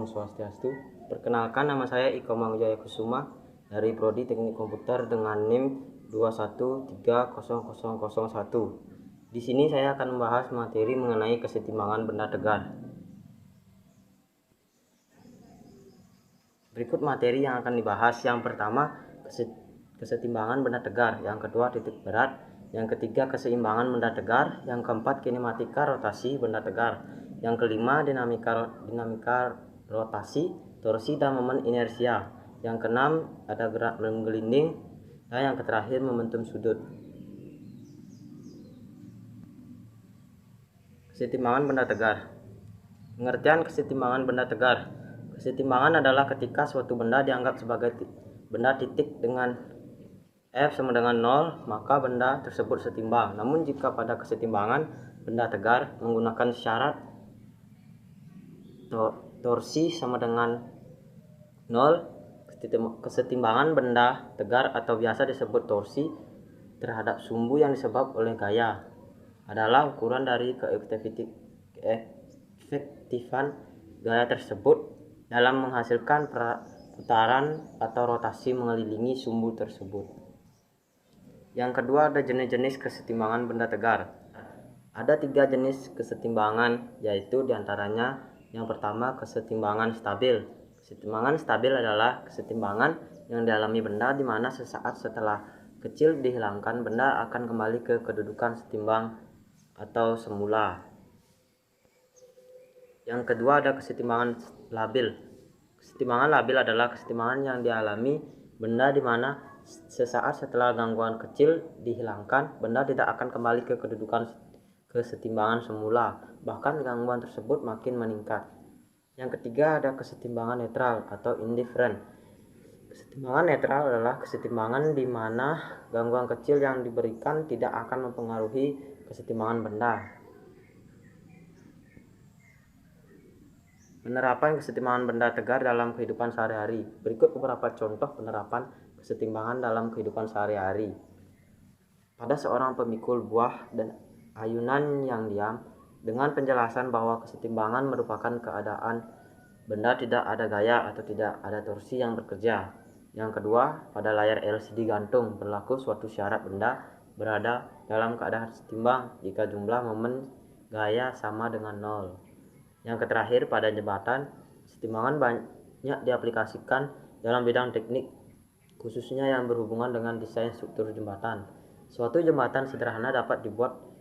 Om Swastiastu. Perkenalkan, nama saya Iko Mangjaya Kusuma dari Prodi Teknik Komputer dengan NIM 2130001. Di sini saya akan membahas materi mengenai kesetimbangan benda tegar. Berikut materi yang akan dibahas. Yang pertama, kesetimbangan benda tegar. Yang kedua, titik berat. Yang ketiga, keseimbangan benda tegar. Yang keempat, kinematika rotasi benda tegar. Yang kelima, dinamika rotasi, torsi, dan momen inersia. Yang keenam, ada gerak menggelinding. Dan yang terakhir, momentum sudut. Kesetimbangan benda tegar. Pengertian kesetimbangan benda tegar. Kesetimbangan adalah ketika suatu benda dianggap sebagai benda titik dengan F sama dengan 0, maka benda tersebut setimbang. Namun jika pada kesetimbangan benda tegar menggunakan syarat torsi sama dengan 0, kesetimbangan benda tegar atau biasa disebut torsi terhadap sumbu yang disebabkan oleh gaya adalah ukuran dari keefektifan gaya tersebut dalam menghasilkan putaran atau rotasi mengelilingi sumbu tersebut. Yang kedua, ada jenis-jenis kesetimbangan benda tegar. Ada 3 jenis kesetimbangan, yaitu diantaranya yang pertama, kesetimbangan stabil. Kesetimbangan stabil adalah kesetimbangan yang dialami benda di mana sesaat setelah kecil dihilangkan, benda akan kembali ke kedudukan setimbang atau semula. Yang kedua, ada kesetimbangan labil. Kesetimbangan labil adalah kesetimbangan yang dialami benda di mana sesaat setelah gangguan kecil dihilangkan, benda tidak akan kembali ke kedudukan kesetimbangan semula, bahkan gangguan tersebut makin meningkat. Yang ketiga, ada kesetimbangan netral atau indifferent. Kesetimbangan netral adalah kesetimbangan di mana gangguan kecil yang diberikan tidak akan mempengaruhi kesetimbangan benda. Penerapan kesetimbangan benda tegar dalam kehidupan sehari-hari. Berikut beberapa contoh penerapan kesetimbangan dalam kehidupan sehari-hari. Pada seorang pemikul buah dan ayunan yang diam, dengan penjelasan bahwa kesetimbangan merupakan keadaan benda tidak ada gaya atau tidak ada torsi yang bekerja. Yang kedua, pada layar LCD gantung berlaku suatu syarat benda berada dalam keadaan setimbang jika jumlah momen gaya sama dengan 0. Yang terakhir, pada jembatan, kesetimbangan banyak diaplikasikan dalam bidang teknik, khususnya yang berhubungan dengan desain struktur jembatan. Suatu jembatan sederhana dapat dibuat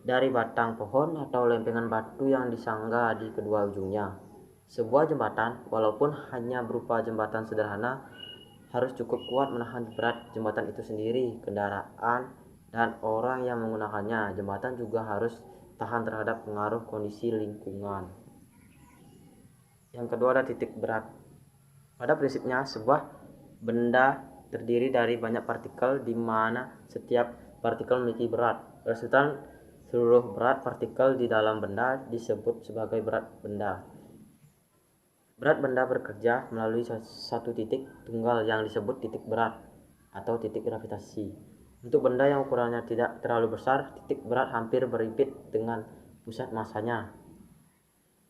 dari batang pohon atau lempengan batu yang disangga di kedua ujungnya. Sebuah jembatan, walaupun hanya berupa jembatan sederhana, harus cukup kuat menahan berat jembatan itu sendiri, kendaraan, dan orang yang menggunakannya. Jembatan juga harus tahan terhadap pengaruh kondisi lingkungan. Yang kedua, ada titik berat. Pada prinsipnya, sebuah benda terdiri dari banyak partikel di mana setiap partikel memiliki berat. Resultan seluruh berat partikel di dalam benda disebut sebagai berat benda. Berat benda bekerja melalui satu titik tunggal yang disebut titik berat atau titik gravitasi. Untuk benda yang ukurannya tidak terlalu besar, titik berat hampir berimpit dengan pusat masanya.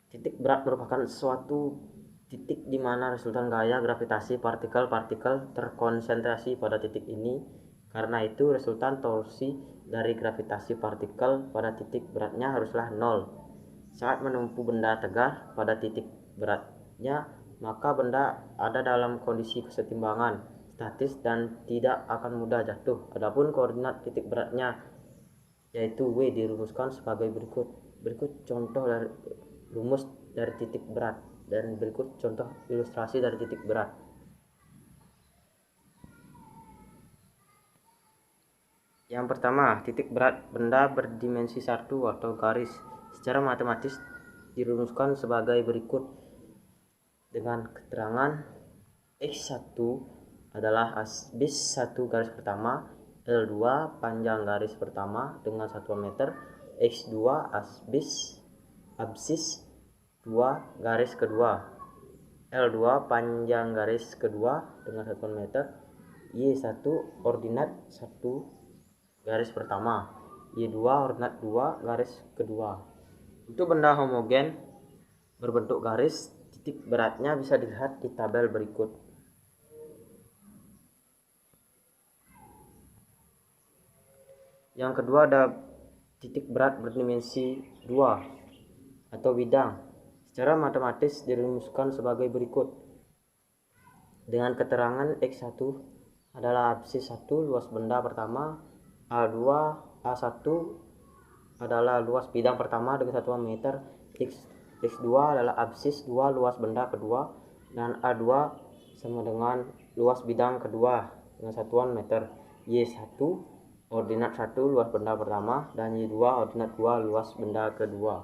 Titik berat merupakan suatu titik di mana resultan gaya gravitasi partikel-partikel terkonsentrasi pada titik ini. Karena itu, resultan torsi dari gravitasi partikel pada titik beratnya haruslah 0. Saat menempuh benda tegar pada titik beratnya, maka benda ada dalam kondisi kesetimbangan statis dan tidak akan mudah jatuh. Adapun koordinat titik beratnya, yaitu W, dirumuskan sebagai berikut. Berikut contoh dari rumus dari titik berat dan berikut contoh ilustrasi dari titik berat. Yang pertama, titik berat benda berdimensi 1 atau garis secara matematis dirumuskan sebagai berikut dengan keterangan X1 adalah bis 1 garis pertama, L2 panjang garis pertama dengan satuan meter, X2 absis 2 garis kedua, L2 panjang garis kedua dengan satuan meter, Y1 ordinat 1 garis pertama, Y2 ordinat 2 garis kedua. Untuk benda homogen berbentuk garis, Titik beratnya bisa dilihat di tabel berikut. Yang kedua ada titik berat berdimensi 2 atau bidang. Secara matematis dirumuskan sebagai berikut. Dengan keterangan X1 adalah absis 1 luas benda pertama, A2 A1 adalah luas bidang pertama dengan satuan meter, X2 adalah absis 2 luas benda kedua, dan A2 sama dengan luas bidang kedua dengan satuan meter. Y1 ordinat 1 luas benda pertama, dan Y2 ordinat 2 luas benda kedua.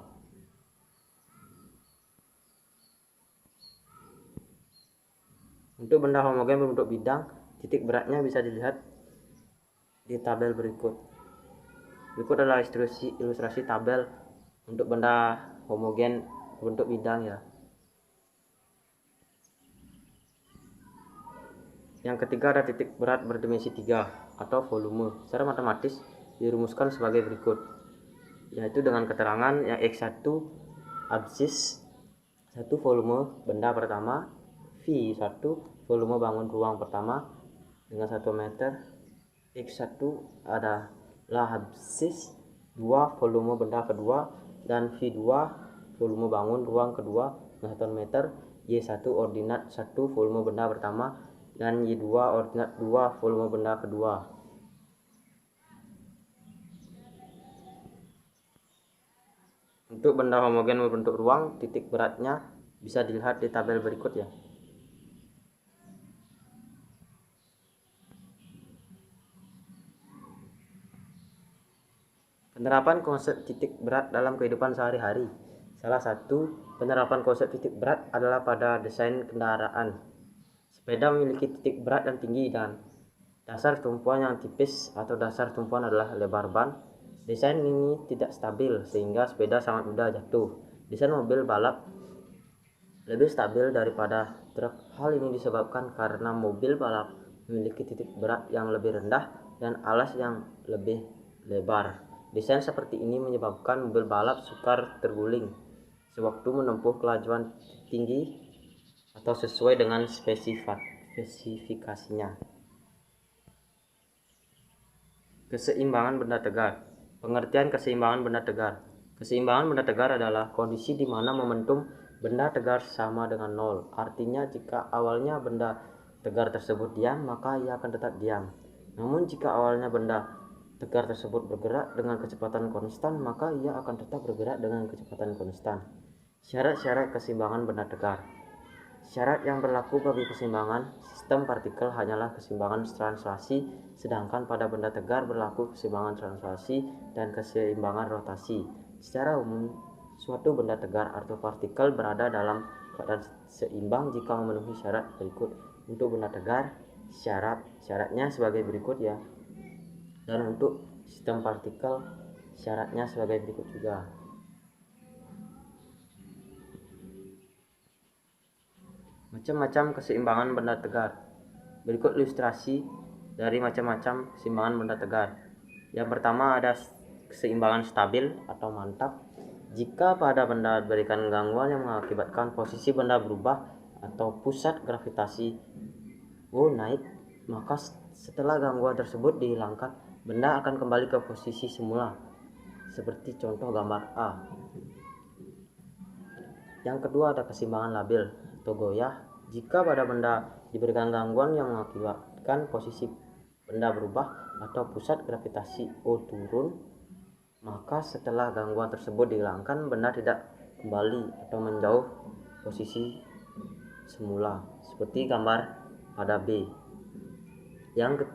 Untuk benda homogen berbentuk bidang, titik beratnya bisa dilihat di tabel berikut. Berikut adalah ilustrasi tabel untuk benda homogen berbentuk bidang ya. Yang ketiga ada titik berat berdimensi 3 atau volume. Secara matematis dirumuskan sebagai berikut, yaitu dengan keterangan yang X1 absis 1 volume benda pertama, V1 volume bangun ruang pertama dengan 1 meter, X1 adalah absis 2 volume benda kedua, dan V2 volume bangun ruang kedua dengan 1 meter, Y1 ordinat 1 volume benda pertama, dan Y2 ordinat 2 volume benda kedua. Untuk benda homogen berbentuk ruang, titik beratnya bisa dilihat di tabel berikut ya. Penerapan konsep titik berat dalam kehidupan sehari-hari. Salah satu penerapan konsep titik berat adalah pada desain kendaraan. Sepeda memiliki titik berat yang tinggi dan dasar tumpuan yang tipis atau dasar tumpuan adalah lebar ban. Desain ini tidak stabil sehingga sepeda sangat mudah jatuh. Desain mobil balap lebih stabil daripada truk. Hal ini disebabkan karena mobil balap memiliki titik berat yang lebih rendah dan alas yang lebih lebar. Desain seperti ini menyebabkan mobil balap sukar terguling sewaktu menempuh kelajuan tinggi atau sesuai dengan spesifikasinya. Keseimbangan benda tegar. Pengertian keseimbangan benda tegar. Keseimbangan benda tegar adalah kondisi di mana momentum benda tegar sama dengan nol. Artinya jika awalnya benda tegar tersebut diam, maka ia akan tetap diam. Namun jika awalnya benda tegar tersebut bergerak dengan kecepatan konstan, maka ia akan tetap bergerak dengan kecepatan konstan. Syarat-syarat keseimbangan benda tegar. Syarat yang berlaku bagi keseimbangan sistem partikel hanyalah keseimbangan translasi, sedangkan pada benda tegar berlaku keseimbangan translasi dan keseimbangan rotasi. Secara umum, suatu benda tegar atau partikel berada dalam keadaan seimbang jika memenuhi syarat berikut. Untuk benda tegar, syaratnya sebagai berikut ya. Dan untuk sistem partikel, syaratnya sebagai berikut juga. Macam-macam keseimbangan benda tegar. Berikut ilustrasi dari macam-macam keseimbangan benda tegar. Yang pertama ada keseimbangan stabil atau mantap. Jika pada benda diberikan gangguan yang mengakibatkan posisi benda berubah atau pusat gravitasi naik, maka setelah gangguan tersebut dihilangkan, benda akan kembali ke posisi semula, seperti contoh gambar A. Yang kedua ada keseimbangan labil atau goyah. Jika pada benda diberikan gangguan yang mengakibatkan posisi benda berubah atau pusat gravitasi O turun, maka setelah gangguan tersebut dihilangkan, benda tidak kembali atau menjauh posisi semula, seperti gambar pada B. Yang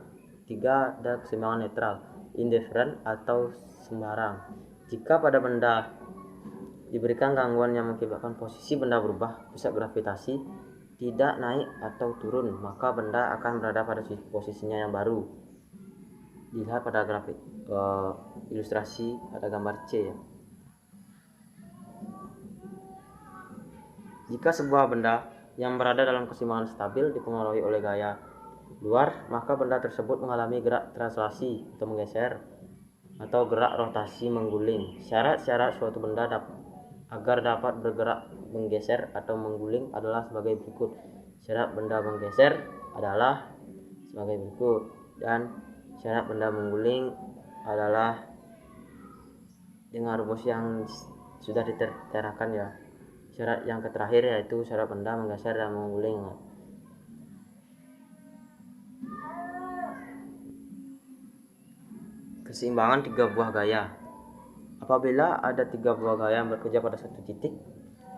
ketiga ada keseimbangan netral, indifferent atau sembarang. Jika pada benda diberikan gangguan yang mengakibatkan posisi benda berubah, pusat gravitasi tidak naik atau turun, maka benda akan berada pada posisinya yang baru. Dilihat pada grafik ilustrasi pada gambar C ya. Jika sebuah benda yang berada dalam keseimbangan stabil dipengaruhi oleh gaya luar, maka benda tersebut mengalami gerak translasi atau menggeser atau gerak rotasi mengguling. Syarat-syarat suatu benda agar dapat bergerak menggeser atau mengguling adalah sebagai berikut. Syarat benda menggeser adalah sebagai berikut, dan syarat benda mengguling adalah dengan rumus yang sudah diterakan ya. Syarat yang terakhir yaitu syarat benda menggeser dan mengguling. Keseimbangan tiga buah gaya. Apabila ada tiga buah gaya yang bekerja pada satu titik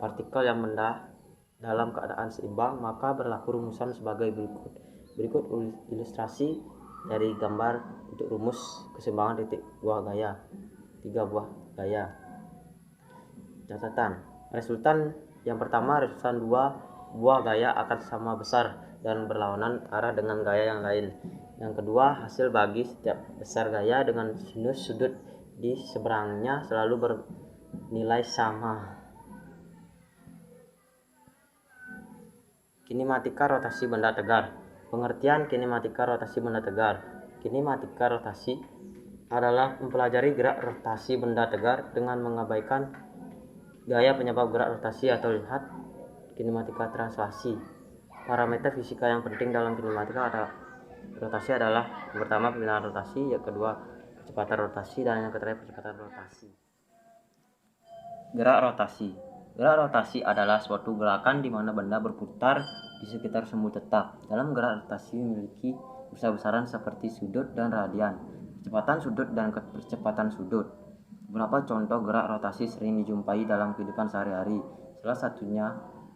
partikel yang benda dalam keadaan seimbang, maka berlaku rumusan sebagai berikut. Berikut ilustrasi dari gambar untuk rumus keseimbangan tiga buah gaya. Catatan: resultan yang pertama, resultan dua buah gaya akan sama besar dan berlawanan arah dengan gaya yang lain. Yang kedua, hasil bagi setiap besar gaya dengan sinus sudut di seberangnya selalu bernilai sama. Kinematika rotasi benda tegar. Pengertian kinematika rotasi benda tegar. Kinematika rotasi adalah mempelajari gerak rotasi benda tegar dengan mengabaikan gaya penyebab gerak rotasi atau lihat kinematika translasi. Parameter fisika yang penting dalam kinematika rotasi adalah yang pertama pemilihan rotasi, yang kedua kecepatan rotasi, dan yang ketiga percepatan rotasi. Gerak rotasi. Gerak rotasi adalah suatu gerakan di mana benda berputar di sekitar sumbu tetap. Dalam gerak rotasi memiliki besar-besaran seperti sudut dan radian, kecepatan sudut dan percepatan sudut. Beberapa contoh gerak rotasi sering dijumpai dalam kehidupan sehari-hari. Salah satunya,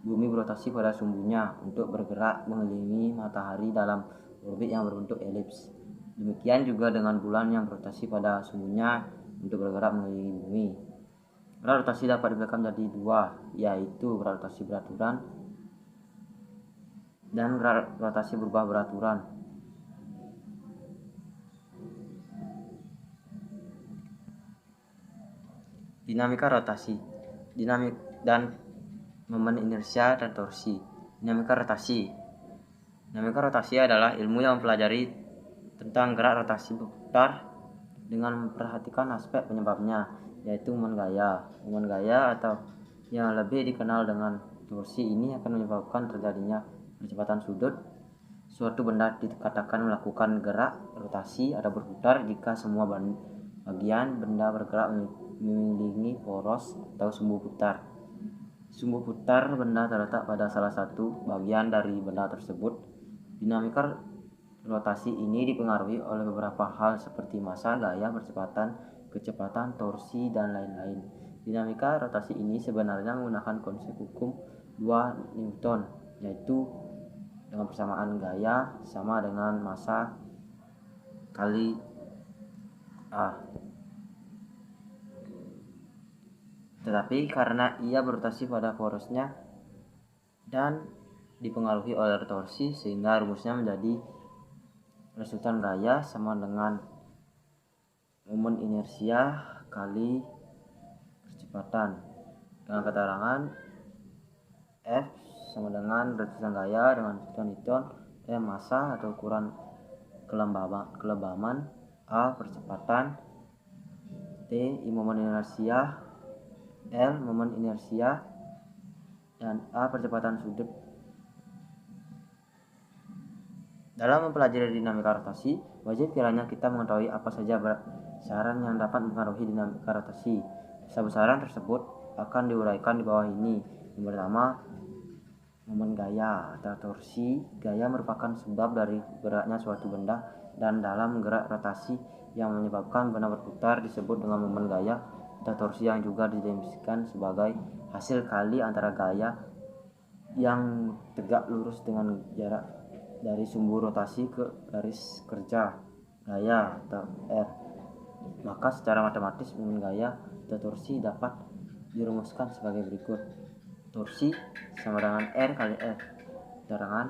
bumi berotasi pada sumbunya untuk bergerak mengelilingi matahari dalam orbit yang berbentuk elips. Demikian juga dengan bulan yang berotasi pada sumbunya untuk bergerak mengelilingi bumi. Gerak rotasi dapat dibedakan menjadi dua, yaitu gerak rotasi beraturan dan gerak rotasi berubah beraturan. Dinamika rotasi, dinamik dan momen inersia dan torsi. Dinamika rotasi. Dinamika rotasi adalah ilmu yang mempelajari tentang gerak rotasi berputar dengan memperhatikan aspek penyebabnya, yaitu momen gaya. Momen gaya atau yang lebih dikenal dengan torsi ini akan menyebabkan terjadinya percepatan sudut. Suatu benda dikatakan melakukan gerak rotasi atau berputar jika semua bagian benda bergerak mengelilingi poros atau sumbu putar. Sumbu putar benda terletak pada salah satu bagian dari benda tersebut. Dinamika rotasi ini dipengaruhi oleh beberapa hal seperti massa, gaya, percepatan, kecepatan, torsi, dan lain-lain. Dinamika rotasi ini sebenarnya menggunakan konsep hukum 2 Newton, yaitu dengan persamaan gaya sama dengan massa kali A. Tetapi karena ia berotasi pada porosnya dan dipengaruhi oleh torsi, sehingga rumusnya menjadi resultan gaya sama dengan momen inersia kali percepatan, dengan keterangan F sama dengan resultan gaya dengan resultan Newton, M massa atau ukuran kelembaban, A percepatan, T momen inersia, L momen inersia, dan A percepatan sudut. Dalam mempelajari dinamika rotasi, wajib kiranya kita mengetahui apa saja besaran yang dapat mempengaruhi dinamika rotasi. Besaran tersebut akan diuraikan di bawah ini. Yang pertama, momen gaya atau torsi. Gaya merupakan sebab dari geraknya suatu benda, dan dalam gerak rotasi yang menyebabkan benda berputar disebut dengan momen gaya atau torsi, yang juga didefinisikan sebagai hasil kali antara gaya yang tegak lurus dengan jarak dari sumbu rotasi ke garis kerja gaya atau R. Maka secara matematis momen gaya atau torsi dapat dirumuskan sebagai berikut. Torsi sama dengan R kali F. Keterangan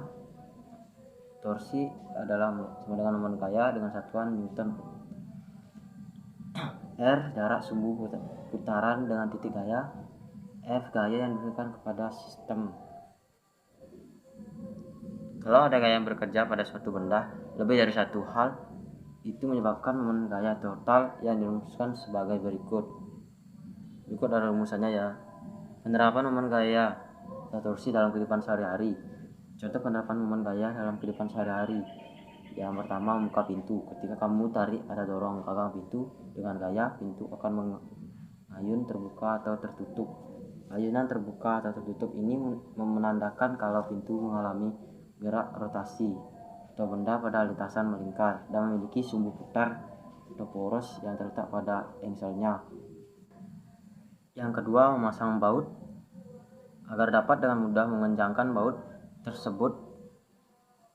torsi adalah sama dengan momen gaya dengan satuan Newton. R jarak sumbu putaran dengan titik gaya. F gaya yang diberikan kepada sistem. Kalau ada gaya yang bekerja pada suatu benda lebih dari satu hal, itu menyebabkan momen gaya total yang dirumuskan sebagai berikut. Berikut adalah rumusannya ya. Penerapan momen gaya retorsi dalam kehidupan sehari-hari. Contoh penerapan momen gaya dalam kehidupan sehari-hari. Yang pertama, membuka pintu. Ketika kamu tarik ada dorong gagang pintu dengan gaya, pintu akan mengayun, terbuka atau tertutup. Ayunan terbuka atau tertutup ini menandakan kalau pintu mengalami gerak rotasi atau benda pada lintasan melingkar dan memiliki sumbu putar atau poros yang terletak pada engselnya. Yang kedua, memasang baut. Agar dapat dengan mudah mengencangkan baut tersebut,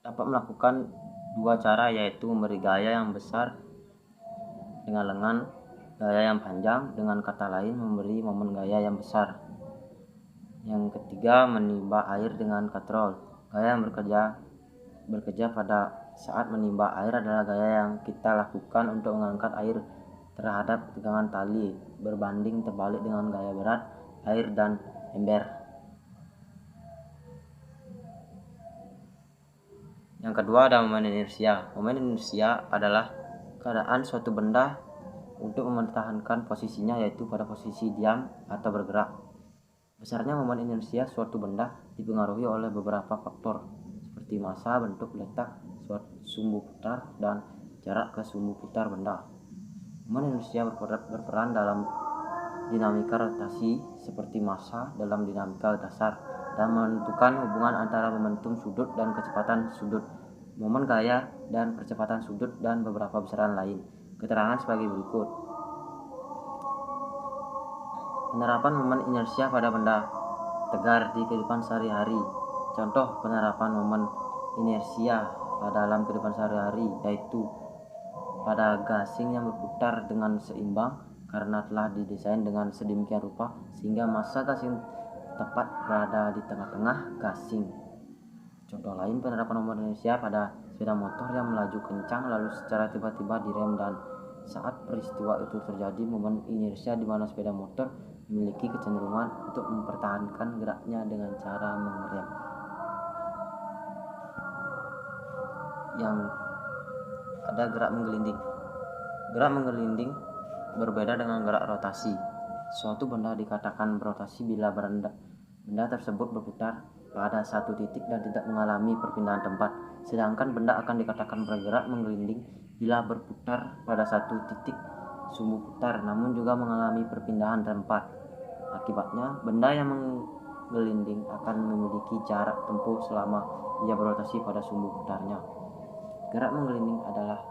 dapat melakukan dua cara, yaitu memberi gaya yang besar dengan lengan gaya yang panjang, dengan kata lain memberi momen gaya yang besar. Yang ketiga, menimba air dengan katrol. Gaya yang bekerja pada saat menimba air adalah gaya yang kita lakukan untuk mengangkat air terhadap tegangan tali, berbanding terbalik dengan gaya berat air dan ember. Yang kedua ada momen inersia. Momen inersia adalah keadaan suatu benda untuk mempertahankan posisinya, yaitu pada posisi diam atau bergerak. Besarnya momen inersia suatu benda dipengaruhi oleh beberapa faktor seperti massa, bentuk, letak sumbu putar, dan jarak ke sumbu putar benda. Momen inersia berperan dalam dinamika rotasi seperti massa dalam dinamika dasar dan menentukan hubungan antara momentum sudut dan kecepatan sudut, momen gaya dan percepatan sudut, dan beberapa besaran lain. Keterangan sebagai berikut. Penerapan momen inersia pada benda tegar di kehidupan sehari-hari. Contoh penerapan momen inersia dalam kehidupan sehari-hari yaitu pada gasing yang berputar dengan seimbang karena telah didesain dengan sedemikian rupa sehingga massa gasing tepat berada di tengah-tengah gasing. Contoh lain penerapan momen inersia pada sepeda motor yang melaju kencang lalu secara tiba-tiba direm, dan saat peristiwa itu terjadi momen inersia di mana sepeda motor memiliki kecenderungan untuk mempertahankan geraknya dengan cara mengerem. Yang ada gerak menggelinding. Gerak menggelinding berbeda dengan gerak rotasi. Suatu benda dikatakan berotasi bila benda tersebut berputar pada satu titik dan tidak mengalami perpindahan tempat, sedangkan benda akan dikatakan bergerak menggelinding bila berputar pada satu titik sumbu putar namun juga mengalami perpindahan tempat. Akibatnya, benda yang menggelinding akan memiliki jarak tempuh selama ia berotasi pada sumbu putarnya. Gerak menggelinding adalah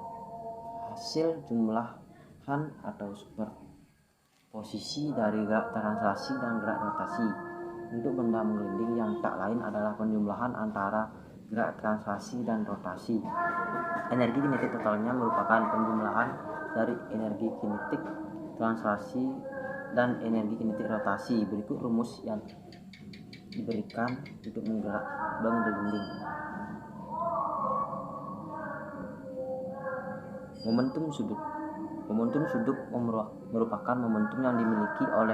hasil jumlahan atau superposisi dari gerak translasi dan gerak rotasi. Untuk benda menggelinding yang tak lain adalah penjumlahan antara gerak translasi dan rotasi. Energi kinetik totalnya merupakan penjumlahan dari energi kinetik translasi dan energi kinetik rotasi. Berikut rumus yang diberikan untuk menggelinding. Momentum sudut. Momentum sudut merupakan momentum yang dimiliki oleh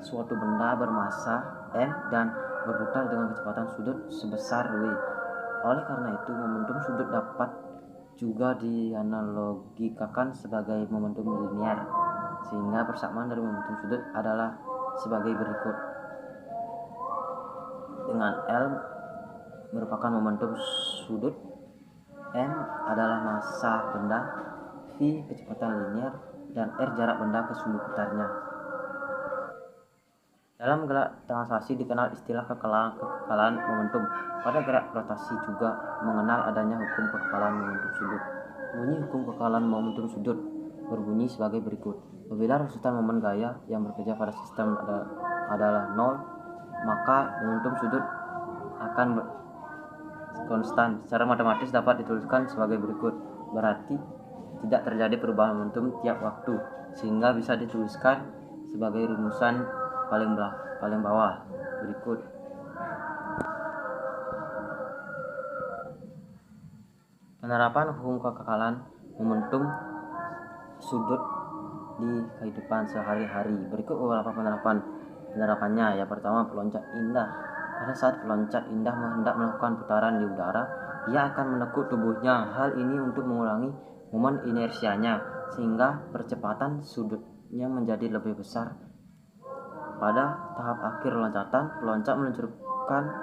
suatu benda bermassa m dan berputar dengan kecepatan sudut sebesar v. Oleh karena itu, momentum sudut dapat juga dianalogikakan sebagai momentum linier, sehingga persamaan dari momentum sudut adalah sebagai berikut. Dengan L merupakan momentum sudut, M adalah massa benda, V kecepatan linier, dan R jarak benda ke sumbu putarnya. Dalam gerak translasi dikenal istilah kekekalan momentum. Pada gerak rotasi juga mengenal adanya hukum kekekalan momentum sudut. Bunyi hukum kekekalan momentum sudut berbunyi sebagai berikut. Apabila resultan momen gaya yang bekerja pada sistem adalah 0, maka momentum sudut akan konstan. Secara matematis dapat dituliskan sebagai berikut. Berarti tidak terjadi perubahan momentum tiap waktu, sehingga bisa dituliskan sebagai rumusan paling bawah berikut. Penerapan hukum kekekalan momentum sudut di kehidupan sehari-hari. Berikut beberapa penerapannya. Yang pertama, peloncat indah. Pada saat peloncat indah hendak melakukan putaran di udara, ia akan menekuk tubuhnya. Hal ini untuk mengurangi momen inersianya sehingga percepatan sudutnya menjadi lebih besar Pada tahap akhir loncatan, peloncat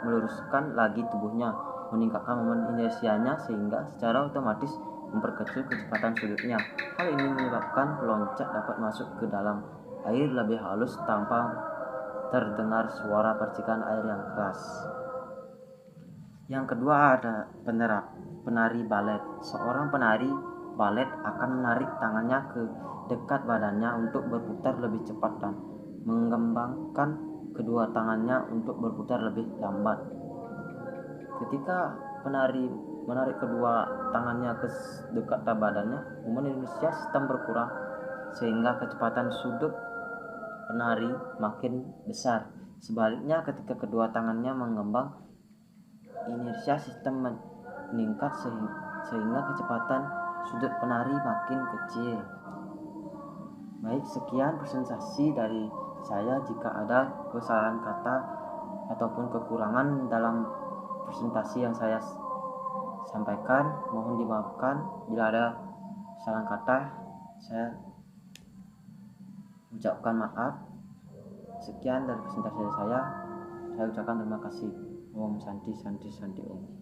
meluruskan lagi tubuhnya, meningkatkan momen inersianya sehingga secara otomatis memperkecil kecepatan sudutnya. Hal ini menyebabkan peloncat dapat masuk ke dalam air lebih halus tanpa terdengar suara percikan air yang keras. Yang kedua ada penari balet. Seorang penari balet akan menarik tangannya ke dekat badannya untuk berputar lebih cepat dan mengembangkan kedua tangannya untuk berputar lebih lambat. Ketika penari menarik kedua tangannya ke dekat badannya, momen inersia sistem berkurang sehingga kecepatan sudut penari makin besar. Sebaliknya, ketika kedua tangannya mengembang, inersia sistem meningkat sehingga kecepatan sudut penari makin kecil. Baik, sekian presentasi dari saya. Jika ada kesalahan kata ataupun kekurangan dalam presentasi yang saya sampaikan, mohon dimaafkan. Bila ada kesalahan kata, saya ucapkan maaf. Sekian dari presentasi saya ucapkan terima kasih. Om Santi Santi Santi Om.